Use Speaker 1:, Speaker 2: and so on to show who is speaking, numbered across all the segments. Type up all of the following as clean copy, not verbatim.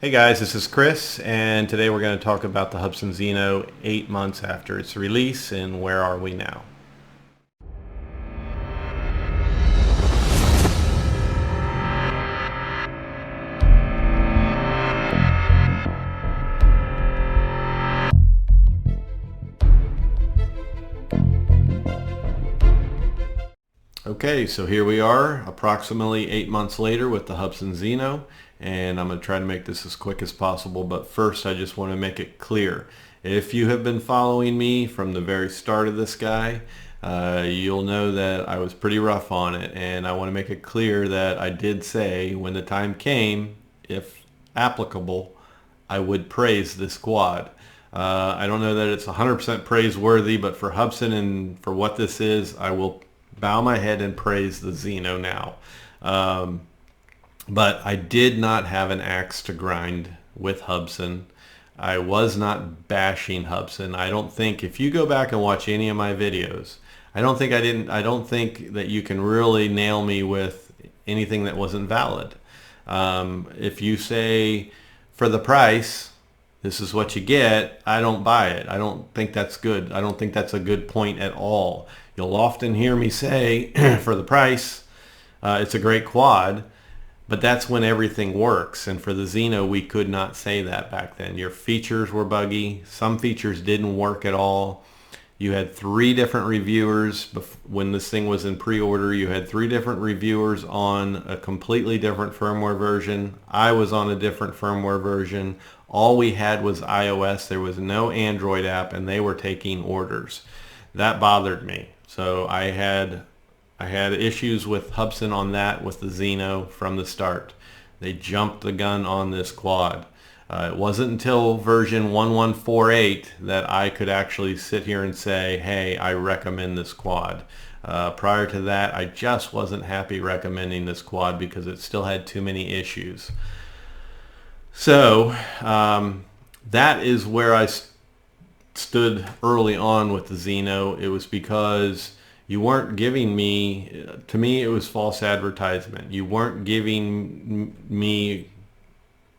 Speaker 1: Hey guys, this is Chris, and today we're going to talk about the Hubsan Zino 8 months after its release and where are we now. Okay, so here we are approximately 8 months later with the Hubsan Zino, and I'm going to try to make this as quick as possible, but first I just want to make it clear. If you have been following me from the very start of this guy, you'll know that I was pretty rough on it, and I want to make it clear that I did say when the time came, if applicable, I would praise this quad. I don't know that it's 100% praiseworthy, but for Hubsan and for what this is, I will bow my head and praise the Zino now. But I did not have an axe to grind with Hubsan. I was not bashing Hubsan. I don't think, if you go back and watch any of my videos, I don't think that you can really nail me with anything that wasn't valid. If you say, for the price, this is what you get, I don't buy it. I don't think that's good. I don't think that's a good point at all. You'll often hear me say, for the price, it's a great quad, but that's when everything works. And for the Zino, we could not say that back then. Your features were buggy. Some features didn't work at all. You had 3 different reviewers when this thing was in pre-order. You had 3 different reviewers on a completely different firmware version. I was on a different firmware version. All we had was iOS. There was no Android app, and they were taking orders. That bothered me. So I had issues with Hubsan on that with the Zino from the start. They jumped the gun on this quad. It wasn't until version 1148 that I could actually sit here and say, hey, I recommend this quad. Prior to that, I just wasn't happy recommending this quad because it still had too many issues. So that is where I stood early on with the Zino. It was because you weren't giving me, to me it was false advertisement. You weren't giving me,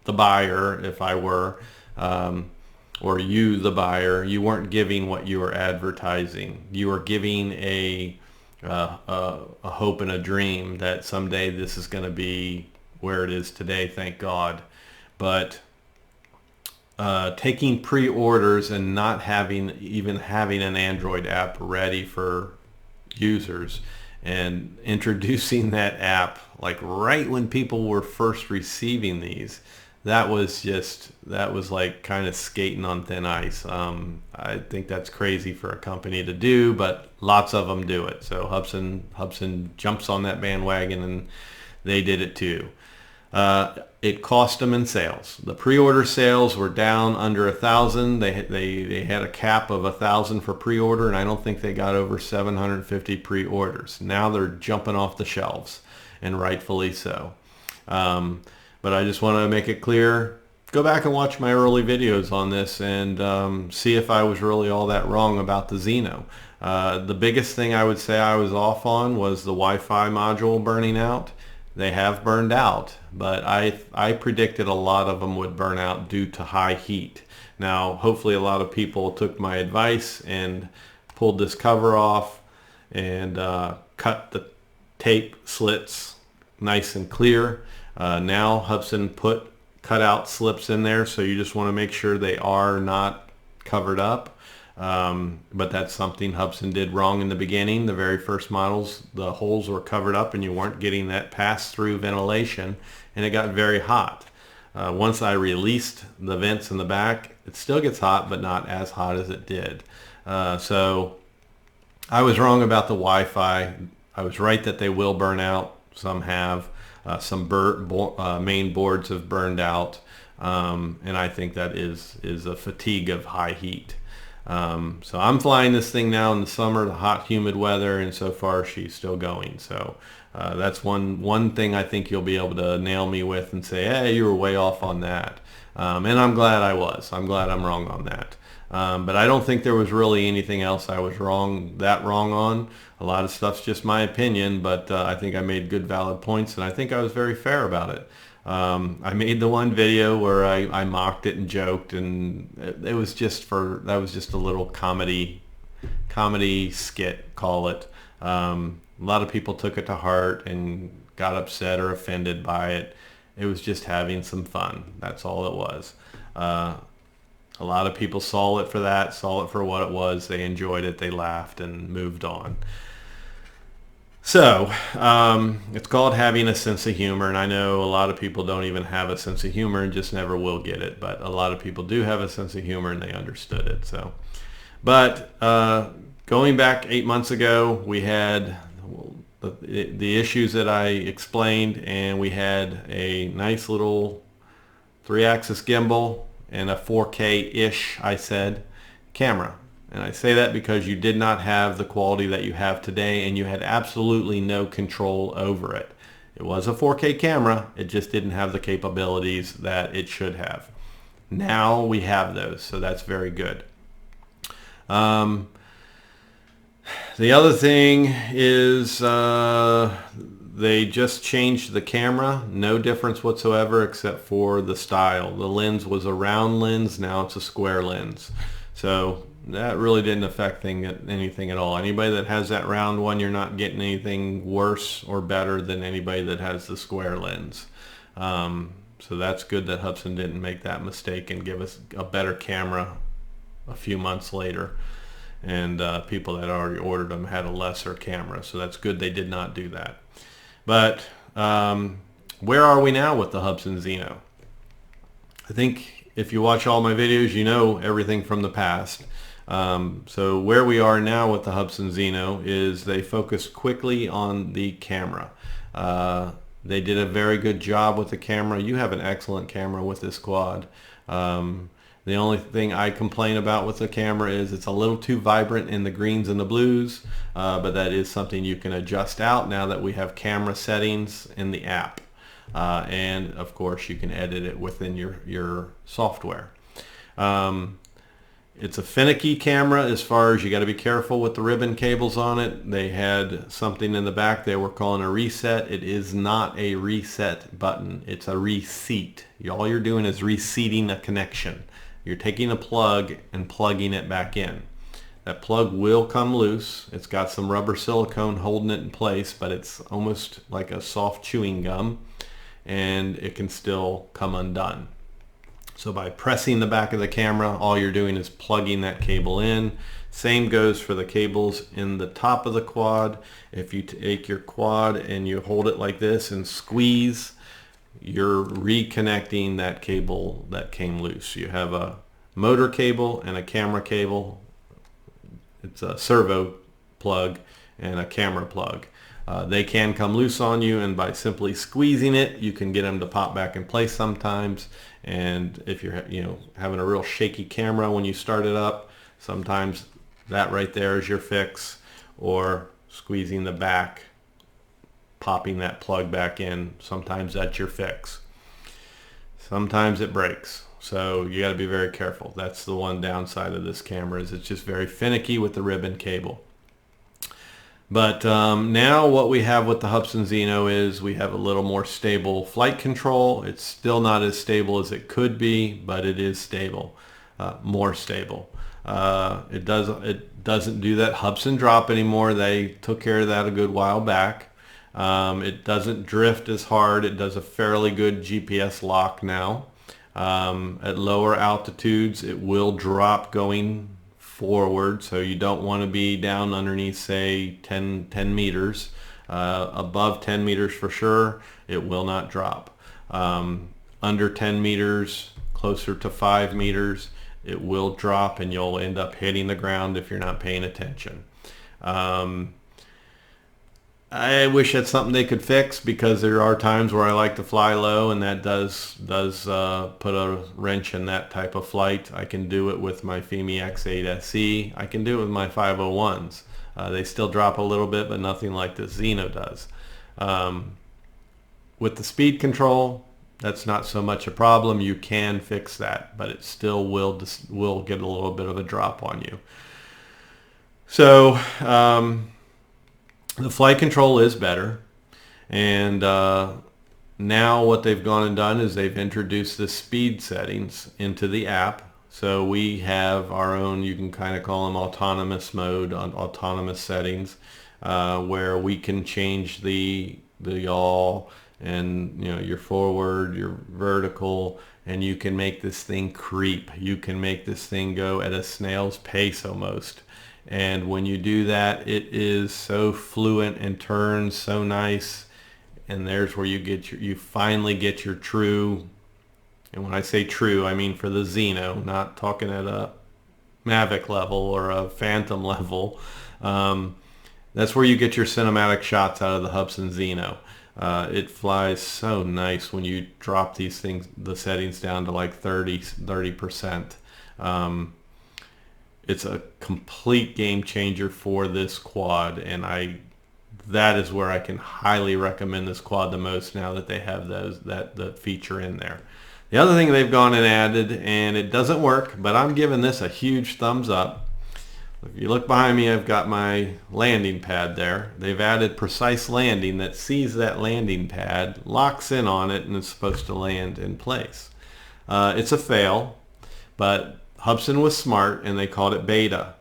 Speaker 1: the buyer, if I were, or you the buyer, you weren't giving what you were advertising. You were giving a hope and a dream that someday this is going to be where it is today, thank God. But taking pre-orders and not even having an Android app ready for users and introducing that app like right when people were first receiving these, that was like kind of skating on thin ice. I think that's crazy for a company to do, but lots of them do it. So Hubsan jumps on that bandwagon, and they did it too. It cost them in sales. The pre-order sales were down under 1,000. They had a cap of 1,000 for pre-order, and I don't think they got over 750 pre-orders. Now they're jumping off the shelves, and rightfully so. But I just want to make it clear, go back and watch my early videos on this and see if I was really all that wrong about the Zino. The biggest thing I would say I was off on was the Wi-Fi module burning out. They have burned out, but I predicted a lot of them would burn out due to high heat. Now, hopefully a lot of people took my advice and pulled this cover off and cut the tape slits nice and clear. Now Hubsan put cutout slips in there, so you just want to make sure they are not covered up. But that's something Hubsan did wrong in the beginning. The very first models, the holes were covered up and you weren't getting that pass-through ventilation, and it got very hot. Once I released the vents in the back, it still gets hot, but not as hot as it did. So I was wrong about the Wi-Fi. I was right that they will burn out. Some have. Some main boards have burned out. And I think that is a fatigue of high heat. So I'm flying this thing now in the summer, the hot, humid weather, and so far she's still going. So that's one thing I think you'll be able to nail me with and say, hey, you were way off on that. And I'm glad I was. I'm glad I'm wrong on that. But I don't think there was really anything else I was wrong on. A lot of stuff's just my opinion, but I think I made good, valid points, and I think I was very fair about it. I made the one video where I mocked it and joked, and it was just that was just a little comedy skit, call it. A lot of people took it to heart and got upset or offended by it. It was just having some fun. That's all it was. A lot of people saw it for that, saw it for what it was. They enjoyed it, they laughed, and moved on. So, it's called having a sense of humor, and I know a lot of people don't even have a sense of humor and just never will get it, but a lot of people do have a sense of humor and they understood it. So, but going back 8 months ago, we had the issues that I explained, and we had a nice little 3-axis gimbal and a 4K-ish, I said, camera. And I say that because you did not have the quality that you have today, and you had absolutely no control over it. It was a 4K camera, it just didn't have the capabilities that it should have. Now we have those, so that's very good. The other thing is they just changed the camera. No difference whatsoever except for the style. The lens was a round lens, now it's a square lens. So that really didn't affect anything at all. Anybody that has that round one, you're not getting anything worse or better than anybody that has the square lens. So that's good that Hubsan didn't make that mistake and give us a better camera a few months later. And people that already ordered them had a lesser camera, so that's good they did not do that. But where are we now with the Hubsan Zino? I think if you watch all my videos, you know everything from the past. So where we are now with the Hubsan Zino is they focused quickly on the camera. They did a very good job with the camera. You have an excellent camera with this quad. The only thing I complain about with the camera is it's a little too vibrant in the greens and the blues, but that is something you can adjust out now that we have camera settings in the app. And of course you can edit it within your software. It's a finicky camera as far as you got to be careful with the ribbon cables on it. They had something in the back they were calling a reset. It is not a reset button. It's a reseat. All you're doing is reseating a connection. You're taking a plug and plugging it back in. That plug will come loose. It's got some rubber silicone holding it in place, but it's almost like a soft chewing gum, and it can still come undone. So by pressing the back of the camera, all you're doing is plugging that cable in. Same goes for the cables in the top of the quad. If you take your quad and you hold it like this and squeeze, you're reconnecting that cable that came loose. You have a motor cable and a camera cable. It's a servo plug and a camera plug. They can come loose on you, and by simply squeezing it, you can get them to pop back in place sometimes. And if you're having a real shaky camera when you start it up, sometimes that right there is your fix, or squeezing the back, popping that plug back in, sometimes that's your fix. Sometimes it breaks, so you got to be very careful. That's the one downside of this camera, is it's just very finicky with the ribbon cable. But now what we have with the Hubsan Zino is we have a little more stable flight control. It's still not as stable as it could be, but it is stable, more stable. It doesn't do that Hubsan drop anymore. They took care of that a good while back. It doesn't drift as hard. It does a fairly good GPS lock now. At lower altitudes, it will drop going forward, so you don't want to be down underneath, say, 10 meters. Above 10 meters for sure, it will not drop. Under 10 meters, closer to 5 meters, it will drop, and you'll end up hitting the ground if you're not paying attention. I wish that's something they could fix, because there are times where I like to fly low, and that does put a wrench in that type of flight. I can do it with my FIMI X8 SE. I can do it with my 501s. They still drop a little bit, but nothing like the Zino does. With the speed control, that's not so much a problem. You can fix that, but it still will get a little bit of a drop on you. So the flight control is better, and now what they've gone and done is they've introduced the speed settings into the app. So we have our own, you can kind of call them autonomous mode, autonomous settings, where we can change the yaw and, you know, your forward, your vertical, and you can make this thing creep. You can make this thing go at a snail's pace almost. And when you do that, it is so fluent and turns so nice. And there's where you finally get your true, and when I say true, I mean for the Zino, not talking at a MAVIC level or a Phantom level. That's where you get your cinematic shots out of the Hubsan Zino. It flies so nice when you drop these things, the settings down to like 30%. It's a complete game changer for this quad, and that is where I can highly recommend this quad the most now that they have that feature in there. The other thing they've gone and added, and it doesn't work, but I'm giving this a huge thumbs up. If you look behind me, I've got my landing pad there. They've added precise landing that sees that landing pad, locks in on it, and is supposed to land in place. It's a fail, but Hubsan was smart and they called it beta.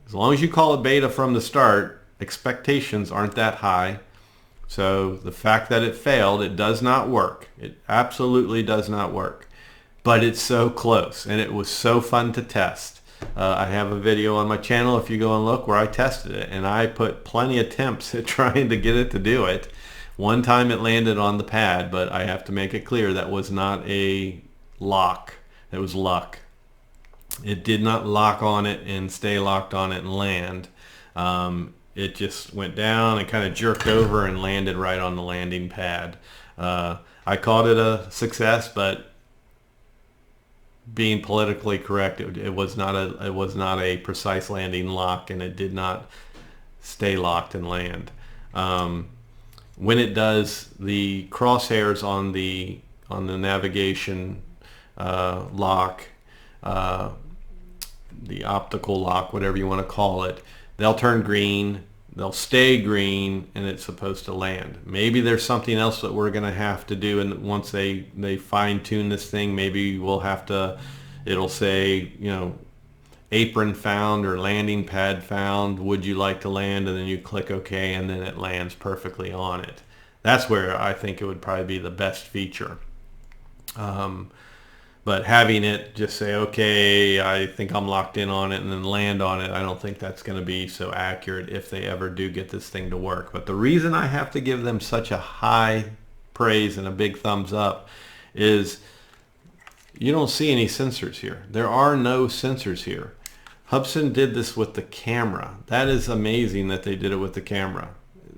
Speaker 1: As long as you call it beta from the start, expectations aren't that high. So the fact that it failed, it does not work. It absolutely does not work. But it's so close, and it was so fun to test. I have a video on my channel if you go and look where I tested it, and I put plenty of attempts at trying to get it to do it. One time it landed on the pad, but I have to make it clear that was not a lock. It was luck. It did not lock on it and stay locked on it and land. It just went down and kind of jerked over and landed right on the landing pad. I called it a success, but being politically correct, it was not a precise landing lock, and it did not stay locked and land. When it does, the crosshairs on the navigation lock, the optical lock, whatever you want to call it, they'll turn green, they'll stay green, and it's supposed to land. Maybe there's something else that we're going to have to do, and once they fine-tune this thing, maybe we'll have to, it'll say, you know, apron found or landing pad found, would you like to land, and then you click OK, and then it lands perfectly on it. That's where I think it would probably be the best feature. But having it just say, okay, I think I'm locked in on it, and then land on it, I don't think that's going to be so accurate if they ever do get this thing to work. But the reason I have to give them such a high praise and a big thumbs up is you don't see any sensors here. There are no sensors here. Hubsan did this with the camera. That is amazing that they did it with the camera.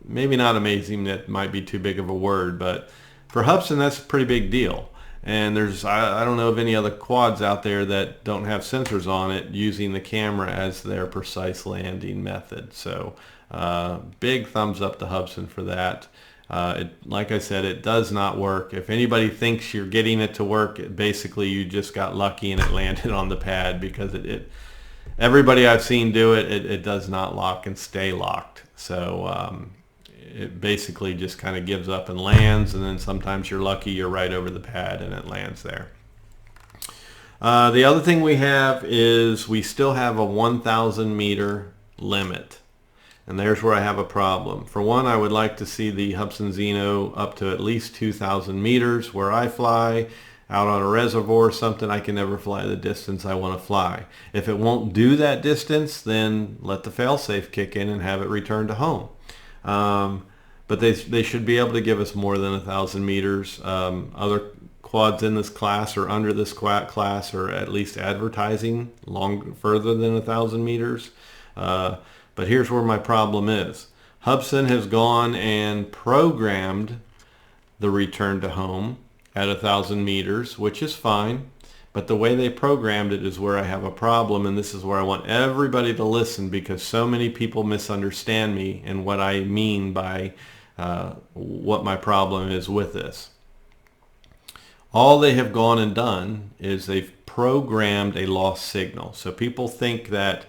Speaker 1: Maybe not amazing, that might be too big of a word, but for Hubsan, that's a pretty big deal. And I don't know of any other quads out there that don't have sensors on it using the camera as their precise landing method. So big thumbs up to Hubsan for that. Like I said, it does not work. If anybody thinks you're getting it to work, basically you just got lucky and it landed on the pad, because everybody I've seen do it, it does not lock and stay locked. So it basically just kind of gives up and lands, and then sometimes you're lucky, you're right over the pad and it lands there. The other thing we have is we still have a 1,000 meter limit, and there's where I have a problem. For one, I would like to see the Hubsan Zino up to at least 2,000 meters. Where I fly out on a reservoir or something, I can never fly the distance I want to fly. If it won't do that distance, then let the failsafe kick in and have it return to home. But they should be able to give us more than 1,000 meters. Other quads in this class or under this class are at least advertising further than 1,000 meters. But here's where my problem is. Hubsan has gone and programmed the return to home at 1,000 meters, which is fine. But the way they programmed it is where I have a problem, and this is where I want everybody to listen, because so many people misunderstand me and what I mean by what my problem is with this. All they have gone and done is they've programmed a lost signal. So people think that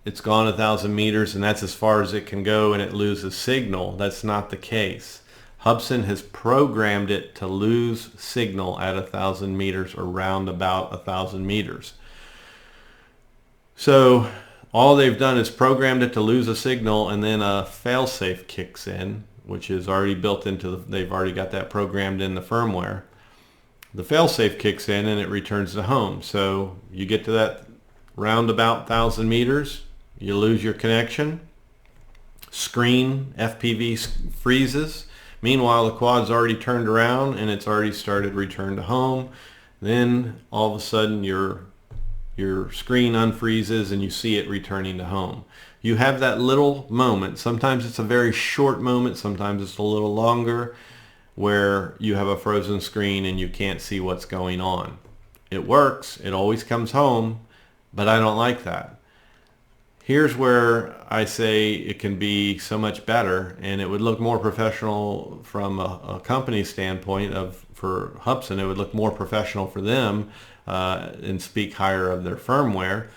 Speaker 1: it's gone 1,000 meters and that's as far as it can go and it loses signal. That's not the case. Hubsan has programmed it to lose signal at 1,000 meters or round about 1,000 meters. So all they've done is programmed it to lose a signal, and then a failsafe kicks in, which is already built into they've already got that programmed in the firmware. The failsafe kicks in and it returns to home. So you get to that roundabout 1,000 meters, you lose your connection, screen FPV freezes. Meanwhile, the quad's already turned around and it's already started return to home. Then all of a sudden your screen unfreezes and you see it returning to home. You have that little moment. Sometimes it's a very short moment, sometimes it's a little longer, where you have a frozen screen and you can't see what's going on. It works, it always comes home, but I don't like that. Here's where I say it can be so much better, and it would look more professional from a company standpoint. For Hubsan, it would look more professional for them and speak higher of their firmware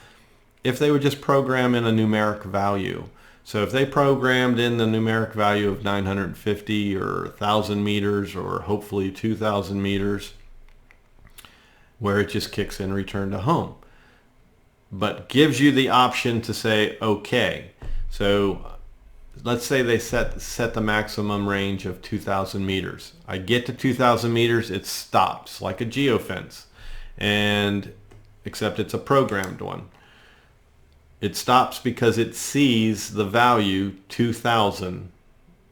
Speaker 1: if they would just program in a numeric value. So if they programmed in the numeric value of 950 or 1,000 meters or hopefully 2,000 meters, where it just kicks in return to home, but gives you the option to say, okay, so let's say they set the maximum range of 2,000 meters. I get to 2,000 meters, it stops like a geofence, and except it's a programmed one. It stops because it sees the value 2,000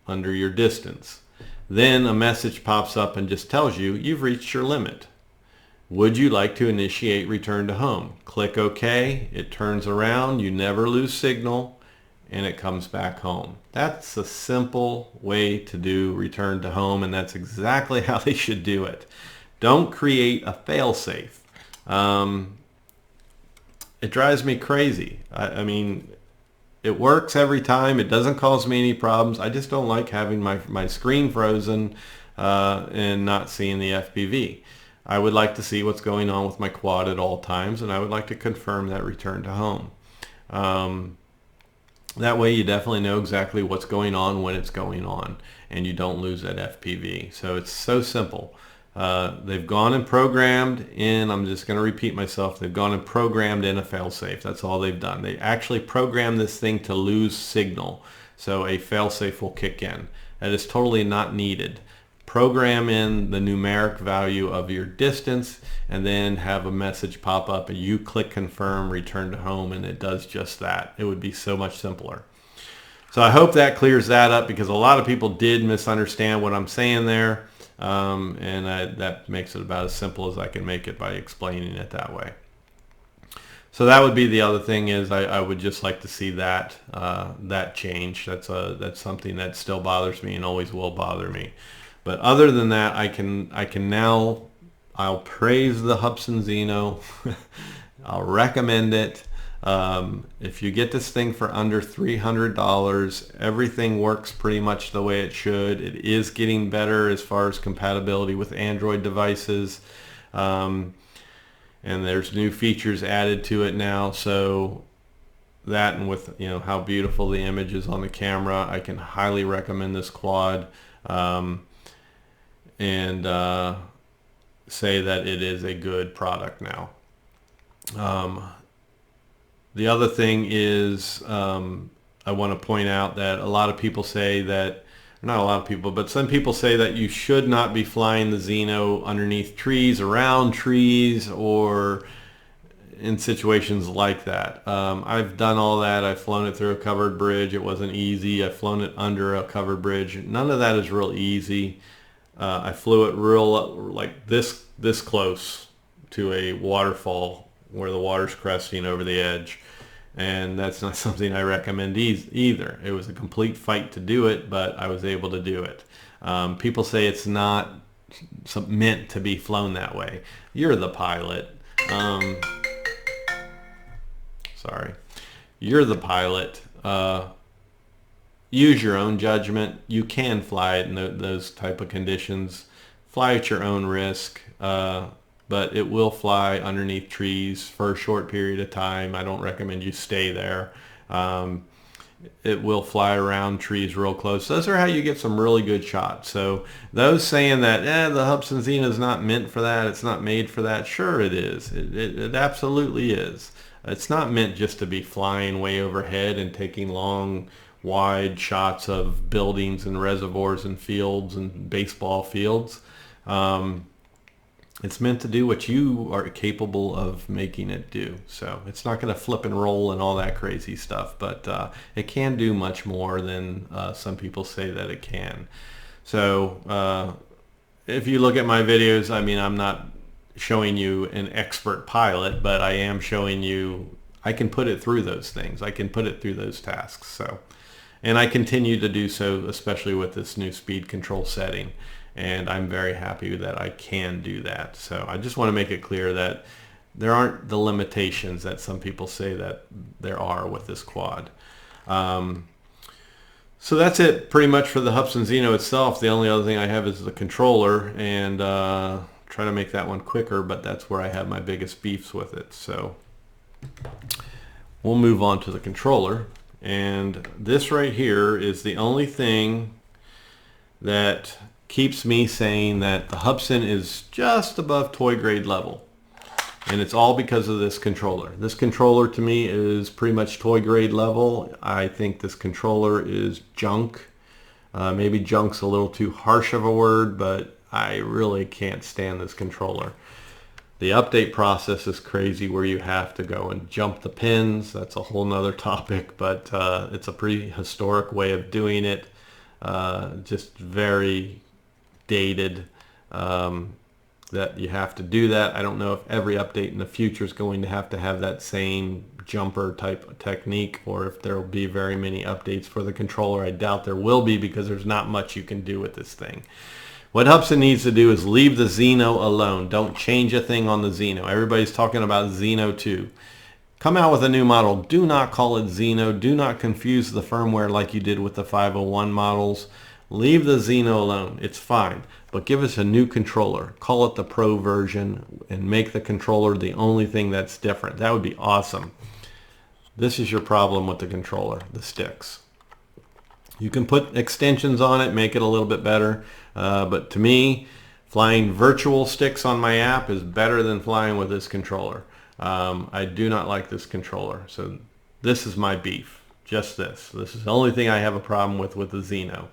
Speaker 1: under your distance. Then a message pops up and just tells you you've reached your limit. Would you like to initiate return to home? Click OK. It turns around. You never lose signal, and it comes back home. That's a simple way to do return to home, and that's exactly how they should do it. Don't create a failsafe. It drives me crazy. I mean, it works every time. It doesn't cause me any problems. I just don't like having my screen frozen and not seeing the FPV. I would like to see what's going on with my quad at all times, and I would like to confirm that return to home. That way you definitely know exactly what's going on when it's going on, and you don't lose that FPV. So it's so simple. They've gone and programmed in, I'm just going to repeat myself, they've gone and programmed in a failsafe. That's all they've done. They actually programmed this thing to lose signal, so a failsafe will kick in. That is totally not needed. Program in the numeric value of your distance and then have a message pop up and you click confirm, return to home, and it does just that. It would be so much simpler. So I hope that clears that up, because a lot of people did misunderstand what I'm saying there. That makes it about as simple as I can make it by explaining it that way. So that would be the other thing, is I would just like to see that that change. That's something that still bothers me and always will bother me. But other than that, I can now, I'll praise the Hubsan Zino. I'll recommend it. If you get this thing for under $300, everything works pretty much the way it should. It is getting better as far as compatibility with Android devices, and there's new features added to it now. So that, and with how beautiful the image is on the camera, I can highly recommend this quad, and say that it is a good product now. The other thing is, I want to point out that a lot of people say that, not a lot of people, but some people say that you should not be flying the Zino underneath trees, around trees, or in situations like that. I've done all that. I've flown it through a covered bridge. It wasn't easy. I've flown it under a covered bridge. None of that is real easy. I flew it real, like this close to a waterfall where the water's cresting over the edge, and that's not something I recommend either. It was a complete fight to do it, but I was able to do it. People say it's not meant to be flown that way. You're the pilot. Sorry. You're the pilot. Use your own judgment. You can fly it in those type of conditions. Fly at your own risk. But it will fly underneath trees for a short period of time. I don't recommend you stay there. it will fly around trees real close. Those are how you get some really good shots. So those saying that the Hubsan Zino is not meant for that, it's not made for that, sure it is. It absolutely is. It's not meant just to be flying way overhead and taking long, wide shots of buildings and reservoirs and fields and baseball fields. It's meant to do what you are capable of making it do. So it's not going to flip and roll and all that crazy stuff, but it can do much more than some people say that it can. So if you look at my videos, I mean, I'm not showing you an expert pilot, but I am showing you I can put it through those things. I can put it through those tasks. So, and I continue to do so, especially with this new speed control setting. And I'm very happy that I can do that. So I just want to make it clear that there aren't the limitations that some people say that there are with this quad. So that's it pretty much for the Hubsan Zino itself. The only other thing I have is the controller, and try to make that one quicker, but that's where I have my biggest beefs with it. So we'll move on to the controller. And this right here is the only thing that keeps me saying that the Hubsan is just above toy grade level. And it's all because of this controller. This controller to me is pretty much toy grade level. I think this controller is junk. Maybe junk's a little too harsh of a word, but I really can't stand this controller. The update process is crazy, where you have to go and jump the pins. That's a whole nother topic, but it's a pretty historic way of doing it. Just very dated, that you have to do that. I don't know if every update in the future is going to have that same jumper type of technique, or if there will be very many updates for the controller. I doubt there will be, because there's not much you can do with this thing. What Hubsan needs to do is leave the Zino alone. Don't change a thing on the Zino. Everybody's talking about Zino 2. Come out with a new model. Do not call it Zino. Do not confuse the firmware like you did with the 501 models. Leave the Zino alone. It's fine. But give us a new controller. Call it the Pro version and make the controller the only thing that's different. That would be awesome. This is your problem with the controller, the sticks. You can put extensions on it, make it a little bit better. But to me, flying virtual sticks on my app is better than flying with this controller. I do not like this controller. So this is my beef. Just this. This is the only thing I have a problem with the Zino.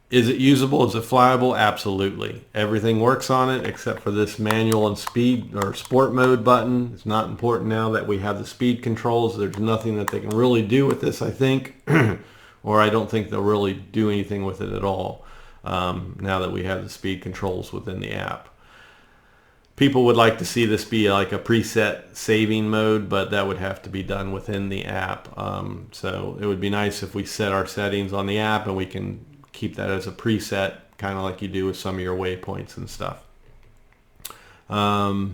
Speaker 1: Is it usable? Is it flyable? Absolutely. Everything works on it except for this manual and speed or sport mode button. It's not important now that we have the speed controls. There's nothing that they can really do with this, I think. Or I don't think they'll really do anything with it at all now that we have the speed controls within the app. People would like to see this be like a preset saving mode, but that would have to be done within the app. So it would be nice if we set our settings on the app and we can keep that as a preset, kind of like you do with some of your waypoints and stuff. So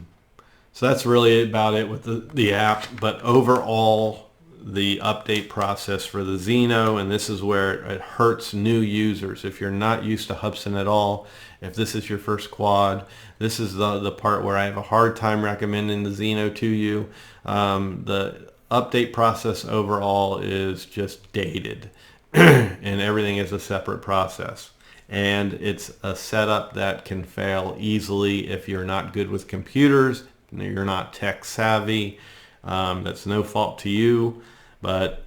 Speaker 1: that's really about it with the app. But overall, the update process for the Zino, and this is where it hurts new users. If you're not used to Hubsan at all, if this is your first quad, this is the part where I have a hard time recommending the Zino to you. The update process overall is just dated. And everything is a separate process, and it's a setup that can fail easily if you're not good with computers, you're not tech savvy. That's no fault to you, but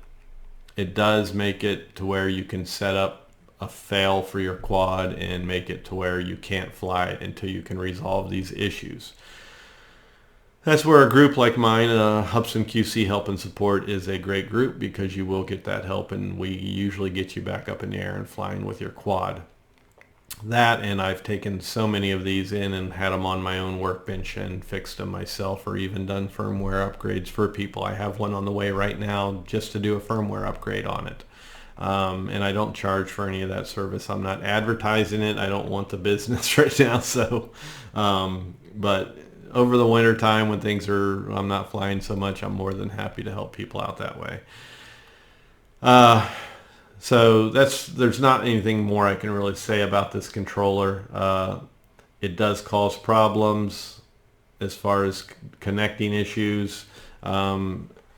Speaker 1: it does make it to where you can set up a fail for your quad and make it to where you can't fly it until you can resolve these issues. That's where a group like mine, Hubsan QC Help and Support, is a great group, because you will get that help, and we usually get you back up in the air and flying with your quad. That, and I've taken so many of these in and had them on my own workbench and fixed them myself, or even done firmware upgrades for people. I have one on the way right now just to do a firmware upgrade on it. And I don't charge for any of that service. I'm not advertising it. I don't want the business right now. So, but over the winter time when I'm not flying so much, I'm more than happy to help people out that way. So there's not anything more I can really say about this controller. It does cause problems as far as connecting issues.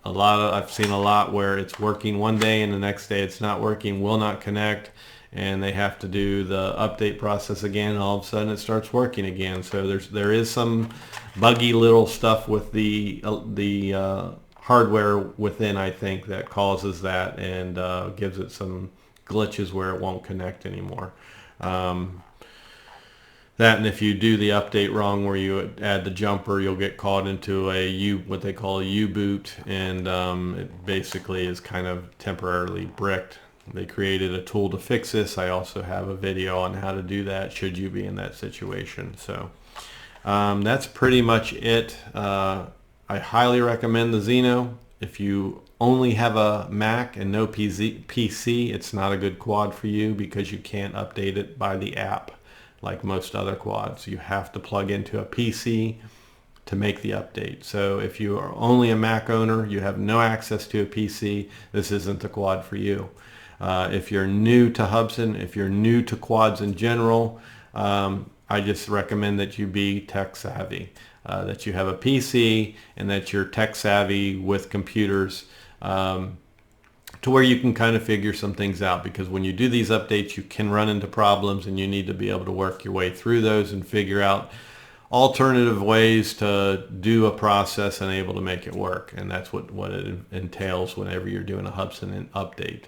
Speaker 1: I've seen a lot where it's working one day and the next day it's not working, will not connect, and they have to do the update process again, and all of a sudden it starts working again. So there is some buggy little stuff with the hardware within, I think, that causes that and gives it some glitches where it won't connect anymore. That, and if you do the update wrong where you add the jumper, you'll get caught into what they call a U-boot, and it basically is kind of temporarily bricked. They created a tool to fix this. I also have a video on how to do that should you be in that situation. So that's pretty much it. I highly recommend the Zino. If you only have a Mac and no PC, it's not a good quad for you because you can't update it by the app like most other quads. You have to plug into a PC to make the update. So if you are only a Mac owner, you have no access to a PC, this isn't the quad for you. If you're new to Hubsan, if you're new to quads in general, I just recommend that you be tech savvy, that you have a PC and that you're tech savvy with computers, to where you can kind of figure some things out, because when you do these updates you can run into problems and you need to be able to work your way through those and figure out alternative ways to do a process and able to make it work. And that's what it entails whenever you're doing a Hubsan update.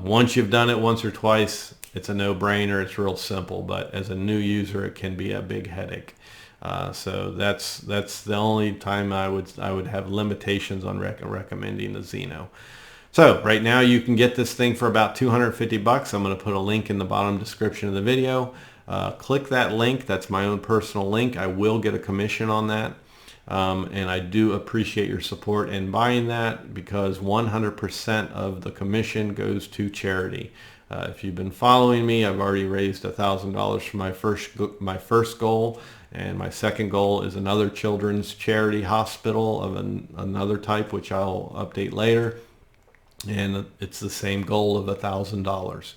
Speaker 1: Once you've done it once or twice, it's a no-brainer, it's real simple, but as a new user it can be a big headache. So that's the only time I would have limitations on recommending the Zino. So right now you can get this thing for about $250. I'm going to put a link in the bottom description of the video. Click that link. That's my own personal link. I will get a commission on that. And I do appreciate your support in buying that, because 100% of the commission goes to charity. If you've been following me, I've already raised $1,000 for my first goal, and my second goal is another children's charity hospital of another type, which I'll update later. And it's the same goal of $1,000.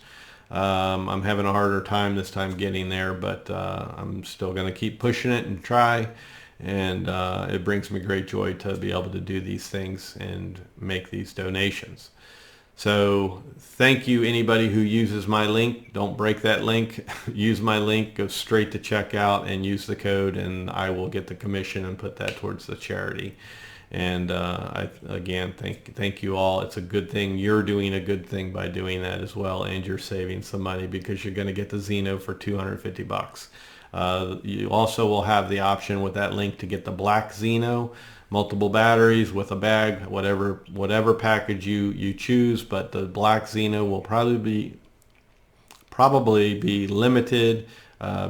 Speaker 1: I'm having a harder time this time getting there, but I'm still going to keep pushing it and try. And it brings me great joy to be able to do these things and make these donations. So thank you, anybody who uses my link. Don't break that link. Use my link, go straight to checkout and use the code, and I will get the commission and put that towards the charity. And again, thank you all. It's a good thing. You're doing a good thing by doing that as well, and you're saving some money because you're going to get the Zino for $250. You also will have the option with that link to get the black Zino, multiple batteries with a bag, whatever package you choose. But the black Zino will probably be limited.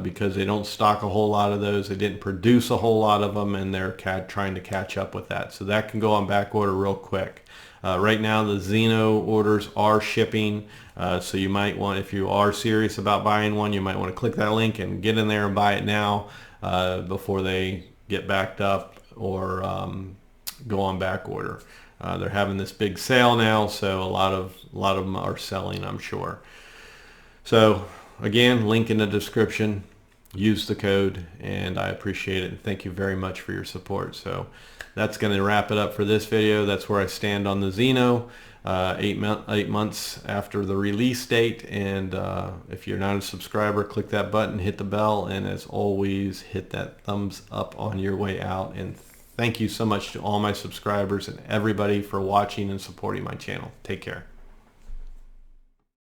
Speaker 1: Because they don't stock a whole lot of those. They didn't produce a whole lot of them, and they're trying to catch up with that. So that can go on back order real quick. Right now the Zino orders are shipping, so you might want, if you are serious about buying one, you might want to click that link and get in there and buy it now before they get backed up or go on back order. They're having this big sale now, so a lot of them are selling, I'm sure. So again, link in the description. Use the code, and I appreciate it. And thank you very much for your support. So that's going to wrap it up for this video. That's where I stand on the Zino, 8 months after the release date. And if you're not a subscriber, click that button, hit the bell, and as always, hit that thumbs up on your way out. And thank you so much to all my subscribers and everybody for watching and supporting my channel. Take care.